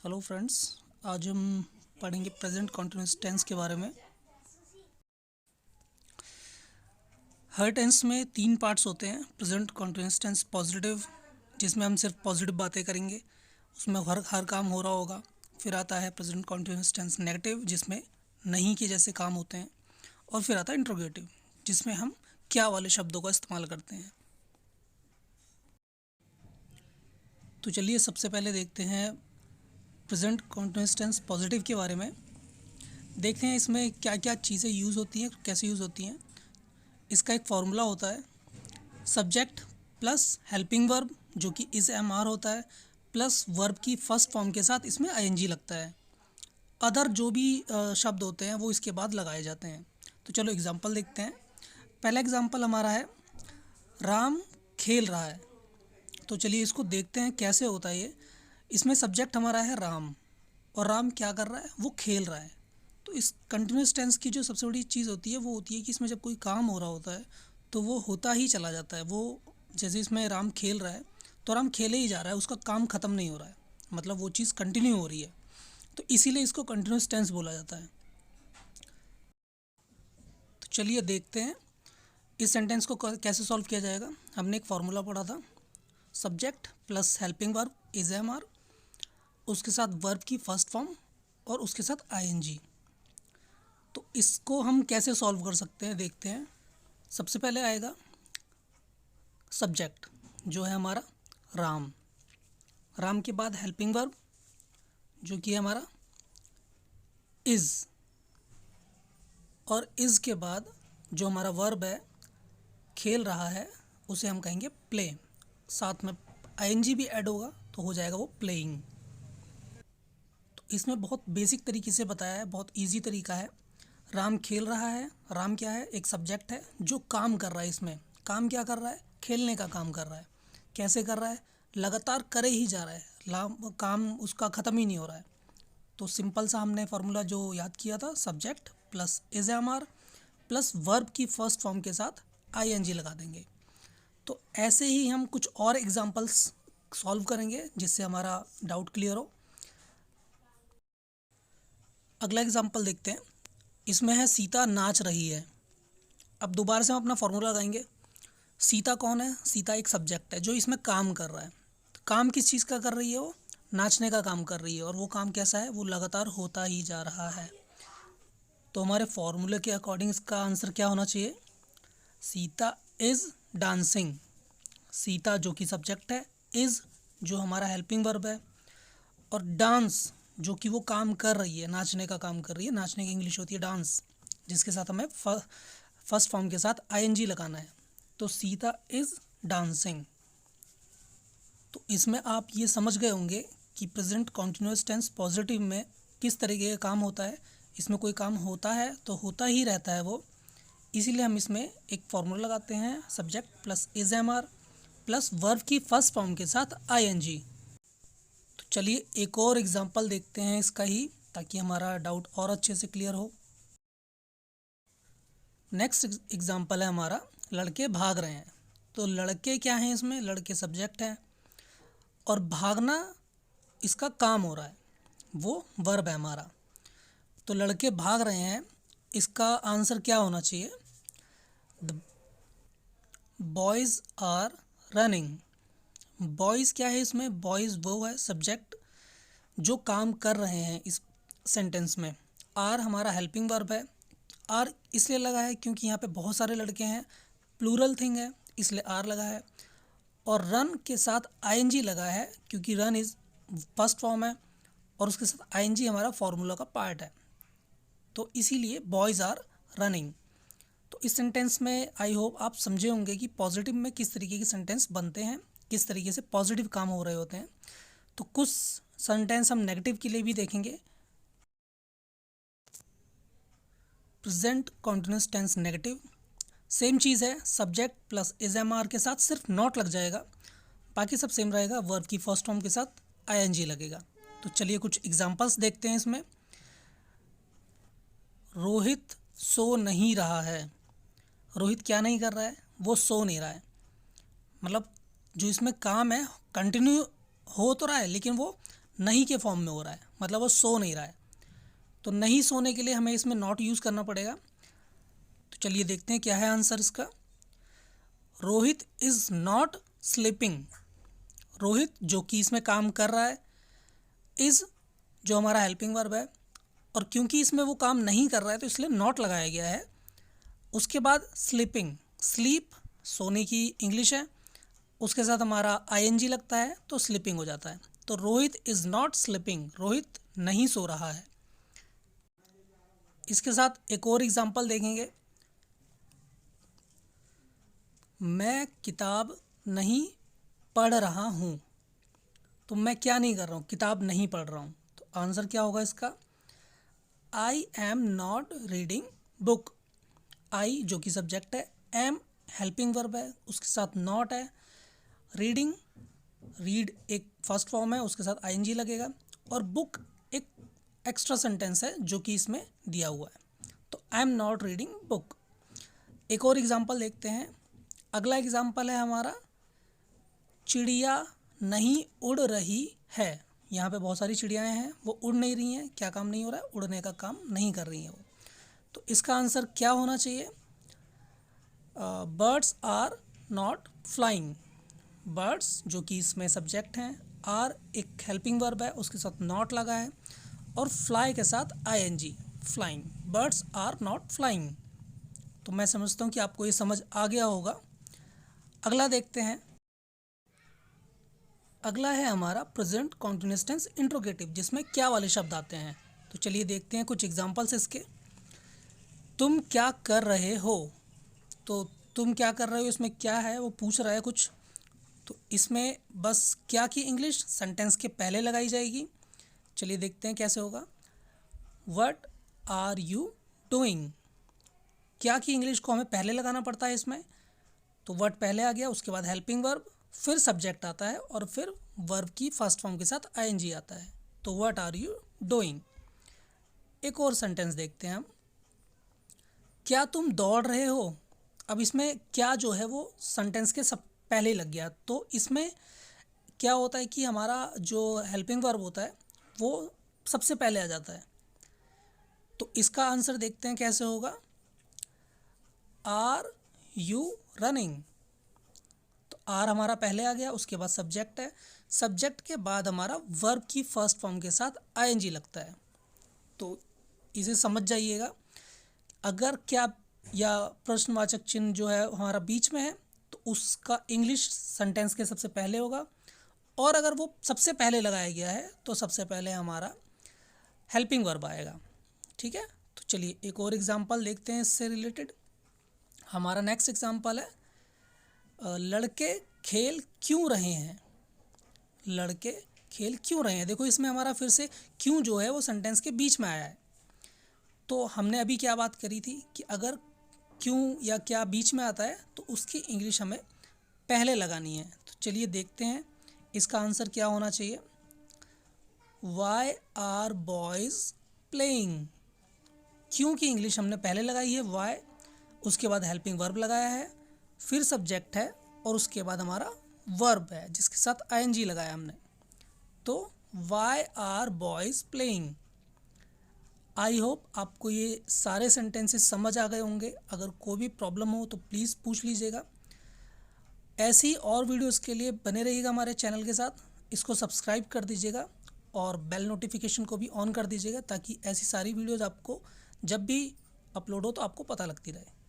Hello friends, आज हम पढ़ेंगे प्रेजेंट कंटिन्यूअस टेंस के बारे में। हर टेंस में तीन पार्ट्स होते हैं। प्रेजेंट कंटिन्यूअस टेंस पॉजिटिव, जिसमें हम सिर्फ पॉजिटिव बातें करेंगे, उसमें हर काम हो रहा होगा। फिर आता है प्रेजेंट कंटिन्यूअस टेंस नेगेटिव, जिसमें नहीं के जैसे काम होते हैं। और फिर आता है इंट्रोगेटिव, जिसमें हम क्या वाले शब्दों का इस्तेमाल करते हैं। तो चलिए सबसे पहले देखते हैं प्रेजेंट कंटिन्यूअस टेंस पॉजिटिव के बारे में। देखते हैं इसमें क्या क्या चीज़ें यूज़ होती हैं, कैसे यूज़ होती हैं। इसका एक फार्मूला होता है, सब्जेक्ट प्लस हेल्पिंग वर्ब जो कि इज एम आर होता है, प्लस वर्ब की फर्स्ट फॉर्म के साथ इसमें आई एन जी लगता है। अदर जो भी शब्द होते हैं वो इसके बाद लगाए जाते हैं। तो चलो एग्जांपल देखते हैं। पहला एग्जांपल हमारा है, राम खेल रहा है। तो चलिए इसको देखते हैं कैसे होता है ये। इसमें सब्जेक्ट हमारा है राम, और राम क्या कर रहा है, वो खेल रहा है। तो इस कंटिन्यूस टेंस की जो सबसे बड़ी चीज़ होती है वो होती है कि इसमें जब कोई काम हो रहा होता है तो वो होता ही चला जाता है। वो जैसे इसमें राम खेल रहा है तो राम खेले ही जा रहा है, उसका काम ख़त्म नहीं हो रहा है, मतलब वो चीज़ कंटिन्यू हो रही है। तो इसीलिए इसको कंटिन्यूस टेंस बोला जाता है। तो चलिए देखते हैं इस सेंटेंस को कैसे सॉल्व किया जाएगा। हमने एक फार्मूला पढ़ा था, subject plus helping verb is am are, उसके साथ वर्ब की फर्स्ट फॉर्म और उसके साथ आई एन जी। तो इसको हम कैसे सॉल्व कर सकते हैं, देखते हैं। सबसे पहले आएगा सब्जेक्ट जो है हमारा राम, राम के बाद हेल्पिंग वर्ब जो कि है हमारा इज़, और इज़ के बाद जो हमारा वर्ब है खेल रहा है उसे हम कहेंगे प्ले। साथ में आईएनजी भी ऐड होगा तो हो जाएगा वो प्लेइंग। तो इसमें बहुत बेसिक तरीके से बताया है, बहुत इजी तरीका है। राम खेल रहा है, राम क्या है, एक सब्जेक्ट है जो काम कर रहा है। इसमें काम क्या कर रहा है, खेलने का काम कर रहा है। कैसे कर रहा है, लगातार करे ही जा रहा है, काम उसका ख़त्म ही नहीं हो रहा है। तो सिंपल सा हमने फार्मूला जो याद किया था, subject plus is am are plus verb की फर्स्ट फॉर्म के साथ आई एन जी लगा देंगे। तो ऐसे ही हम कुछ और एग्जांपल्स सॉल्व करेंगे जिससे हमारा डाउट क्लियर हो। अगला एग्जांपल देखते हैं। इसमें है सीता नाच रही है। अब दोबारा से हम अपना फार्मूला लगाएंगे। सीता कौन है, सीता एक सब्जेक्ट है जो इसमें काम कर रहा है। तो काम किस चीज़ का कर रही है, वो नाचने का काम कर रही है, और वो काम कैसा है, वो लगातार होता ही जा रहा है। तो हमारे फॉर्मूले के अकॉर्डिंग इसका आंसर क्या होना चाहिए, सीता इज़ डांसिंग। सीता जो कि सब्जेक्ट है, इज़ जो हमारा हेल्पिंग वर्ब है, और डांस जो कि वो काम कर रही है, नाचने का काम कर रही है। नाचने की इंग्लिश होती है डांस, जिसके साथ हमें फर्स्ट फॉर्म के साथ आईएनजी लगाना है। तो सीता इज़ डांसिंग। तो इसमें आप ये समझ गए होंगे कि प्रेजेंट कॉन्टिन्यूस टेंस पॉजिटिव में किस तरीके का काम होता है। इसमें कोई काम होता है तो होता ही रहता है वो, इसीलिए हम इसमें एक फार्मूला लगाते हैं, subject plus is am are plus verb की फर्स्ट फॉर्म के साथ आई एन जी। तो चलिए एक और एग्जांपल देखते हैं इसका ही, ताकि हमारा डाउट और अच्छे से क्लियर हो। नेक्स्ट एग्जांपल है हमारा, लड़के भाग रहे हैं। तो लड़के क्या हैं, इसमें लड़के सब्जेक्ट हैं, और भागना इसका काम हो रहा है, वो वर्ब है हमारा। तो लड़के भाग रहे हैं, इसका आंसर क्या होना चाहिए, the boys are running. Boys क्या है, इसमें बॉयज़ वो है सब्जेक्ट जो काम कर रहे हैं इस सेंटेंस में। आर हमारा हेल्पिंग वर्ब है। आर इसलिए लगा है क्योंकि यहाँ पे बहुत सारे लड़के हैं, प्लूरल थिंग है, इसलिए आर लगा है। और रन के साथ आईएनजी लगा है क्योंकि रन इज़ फर्स्ट फॉर्म है, और उसके साथ आईएनजी हमारा फार्मूला का पार्ट है। तो इसीलिए बॉयज़ आर रनिंग। तो इस सेंटेंस में आई होप आप समझे होंगे कि पॉजिटिव में किस तरीके के सेंटेंस बनते हैं, किस तरीके से पॉजिटिव काम हो रहे होते हैं। तो कुछ सेंटेंस हम नेगेटिव के लिए भी देखेंगे। Present continuous tense negative, same चीज़ है, subject plus is am are के साथ सिर्फ नॉट लग जाएगा, बाकी सब सेम रहेगा। वर्ब की फर्स्ट फॉर्म के साथ आई एन जी लगेगा। तो चलिए कुछ एग्जांपल्स देखते हैं इसमें। रोहित सो नहीं रहा है। रोहित क्या नहीं कर रहा है, वो सो नहीं रहा है। मतलब जो इसमें काम है कंटिन्यू हो तो रहा है, लेकिन वो नहीं के फॉर्म में हो रहा है, मतलब वो सो नहीं रहा है। तो नहीं सोने के लिए हमें इसमें नॉट यूज़ करना पड़ेगा। तो चलिए देखते हैं क्या है आंसर इसका। Rohit is not sleeping. Rohit जो कि इसमें काम कर रहा है, इज़ जो हमारा हेल्पिंग वर्ब है, और क्योंकि इसमें वो काम नहीं कर रहा है तो इसलिए नॉट लगाया गया है। उसके बाद स्लीपिंग, स्लीप सोने की इंग्लिश है, उसके साथ हमारा आईएनजी लगता है तो स्लीपिंग हो जाता है। तो Rohit is not sleeping, Rohit नहीं सो रहा है। इसके साथ एक और एग्जांपल देखेंगे। मैं किताब नहीं पढ़ रहा हूँ। तो मैं क्या नहीं कर रहा हूँ, किताब नहीं पढ़ रहा हूँ। तो आंसर क्या होगा इसका, I am not reading book. I जो कि सब्जेक्ट है, एम हेल्पिंग वर्ब है, उसके साथ नॉट है, रीडिंग रीड एक फर्स्ट फॉर्म है, उसके साथ आईएनजी लगेगा, और बुक एक एक्स्ट्रा सेंटेंस है जो कि इसमें दिया हुआ है। तो आई एम नॉट रीडिंग बुक। एक और एग्जांपल देखते हैं। अगला एग्जांपल है हमारा, चिड़िया नहीं उड़ रही है। यहाँ पे बहुत सारी चिड़ियाएँ हैं, वो उड़ नहीं रही हैं। क्या काम नहीं हो रहा है, उड़ने का काम नहीं कर रही हैं वो। तो इसका आंसर क्या होना चाहिए, birds are not flying. Birds जो कि इसमें सब्जेक्ट हैं, आर एक हेल्पिंग वर्ब है, उसके साथ नॉट लगा है, और फ्लाई के साथ ING, flying. Birds are not flying. तो मैं समझता हूँ कि आपको ये समझ आ गया होगा। अगला देखते हैं। अगला है हमारा प्रेजेंट कॉन्टिन्यूअस टेंस इंट्रोगेटिव, जिसमें क्या वाले शब्द आते हैं। तो चलिए देखते हैं कुछ एग्जांपल्स इसके। तुम क्या कर रहे हो। तो तुम क्या कर रहे हो, इसमें क्या है वो पूछ रहा है कुछ। तो इसमें बस क्या की इंग्लिश सेंटेंस के पहले लगाई जाएगी। चलिए देखते हैं कैसे होगा। What are you doing. क्या की इंग्लिश को हमें पहले लगाना पड़ता है इसमें। तो वर्ड पहले आ गया, उसके बाद हेल्पिंग वर्ब, फिर सब्जेक्ट आता है, और फिर वर्ब की फर्स्ट फॉर्म के साथ आईएनजी आता है। तो व्हाट आर यू डूइंग। एक और सेंटेंस देखते हैं हम। क्या तुम दौड़ रहे हो। अब इसमें क्या जो है वो सेंटेंस के सब पहले ही लग गया। तो इसमें क्या होता है कि हमारा जो हेल्पिंग वर्ब होता है वो सबसे पहले आ जाता है। तो इसका आंसर देखते हैं कैसे होगा। Are you running. तो आर हमारा पहले आ गया, उसके बाद सब्जेक्ट है, सब्जेक्ट के बाद हमारा वर्ब की फर्स्ट फॉर्म के साथ आईएनजी लगता है। तो इसे समझ जाइएगा। अगर क्या या प्रश्नवाचक चिन्ह जो है हमारा बीच में है तो उसका इंग्लिश सेंटेंस के सबसे पहले होगा, और अगर वो सबसे पहले लगाया गया है तो सबसे पहले हमारा हेल्पिंग वर्ब आएगा। ठीक है। तो चलिए एक और एग्जांपल देखते हैं इससे रिलेटेड। हमारा नेक्स्ट एग्जांपल है, लड़के खेल क्यों रहे हैं। लड़के खेल क्यों रहे हैं। देखो इसमें हमारा फिर से क्यों जो है वो सेंटेंस के बीच में आया है। तो हमने अभी क्या बात करी थी कि अगर क्यों या क्या बीच में आता है तो उसकी इंग्लिश हमें पहले लगानी है। तो चलिए देखते हैं इसका आंसर क्या होना चाहिए। Why are boys playing. क्यों की इंग्लिश हमने पहले लगाई है वाई, उसके बाद हेल्पिंग वर्ब लगाया है, फिर सब्जेक्ट है, और उसके बाद हमारा वर्ब है जिसके साथ आईएनजी लगाया हमने। तो why are boys playing. I hope आपको ये सारे सेंटेंसेस समझ आ गए होंगे। अगर कोई भी प्रॉब्लम हो तो प्लीज़ पूछ लीजिएगा। ऐसी और वीडियोस के लिए बने रहिएगा हमारे चैनल के साथ। इसको सब्सक्राइब कर दीजिएगा और बेल नोटिफिकेशन को भी ऑन कर दीजिएगा ताकि ऐसी सारी वीडियोस आपको जब भी अपलोड हो तो आपको पता लगती रहे।